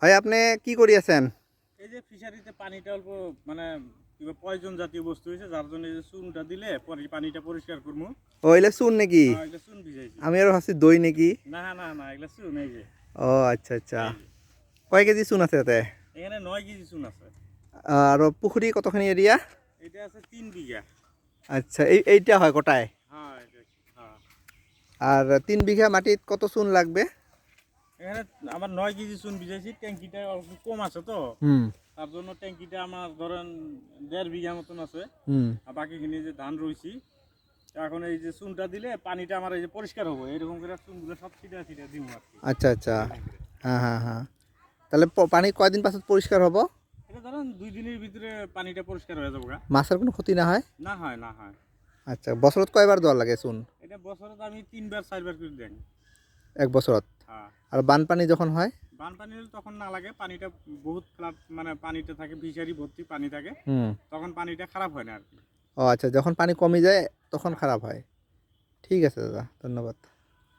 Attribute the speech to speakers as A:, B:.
A: ভাই আপনি কি করি আছেন?
B: এই যে ফিশারিতে পানিটা অল্প মানে কিবা পয়জন জাতীয় বস্তু হয়েছে, যার জন্য এই যে চুনটা দিলে পরে পানিটা পরিষ্কার করবো।
A: ও এলে চুন নাকি?
B: হ্যাঁ, এগুলো চুন ভিজাইছি।
A: আমি আরো ভাবছি দই নাকি।
B: না না না, এগুলো চুন। এই যে
A: ও আচ্ছা আচ্ছা।
B: এই যে
A: কয় কেজি চুন আছে এতে?
B: এখানে 9 কেজি চুন আছে।
A: আর পুকুরি কতখানি এরিয়া?
B: এটা আছে 3 বিঘা।
A: আচ্ছা এইটা হয় গোটায়।
B: হ্যাঁ হ্যাঁ।
A: আর 3 বিঘা মাটিত কত চুন লাগবে?
B: এখানে আমার 9 কেজি চুন ভিজাইছি। ট্যাঙ্কিটা অল্প কম আছে তো,
A: হুম
B: তার জন্য ট্যাঙ্কিটা আমার ধরেন 1.5 বিঘা মতন আছে।
A: হুম।
B: আর বাকিখানি যে ধান রয়েছি, এখন এই যে চুনটা দিলে পানিটা আমার এই যে পরিষ্কার হবো, এরকম করে চুনগুলো সব ছিটা ছিটা দিব আর কি।
A: আচ্ছা আচ্ছা। হ্যাঁ হ্যাঁ হ্যাঁ। তাহলে পানি কয়দিন পাছত পরিষ্কার হবো?
B: এটা ধরেন 2 দিনের ভিতরে পানিটা পরিষ্কার হয়ে যাবো গা।
A: মাছের কোনো ক্ষতি না হয়?
B: না হয় না হয়।
A: আচ্ছা বছরত কয়বার দেওয়া লাগে চুন?
B: এটা বছরে আমি 3 বার 4 বার করে দেন।
A: এক বছরত?
B: হ্যাঁ।
A: আর বানপানি যখন হয়?
B: বানপানি হলে তখন না লাগে, পানিটা বহুত ফ্লাড মানে পানিটা থাকে, ফিশারি ভর্তি পানি থাকে,
A: হুম।
B: তখন পানিটা খারাপ হয় না আর কি।
A: ও আচ্ছা, যখন পানি কমে যায় তখন
B: হ্যাঁ।
A: খারাপ হয়। ঠিক আছে দাদা, ধন্যবাদ।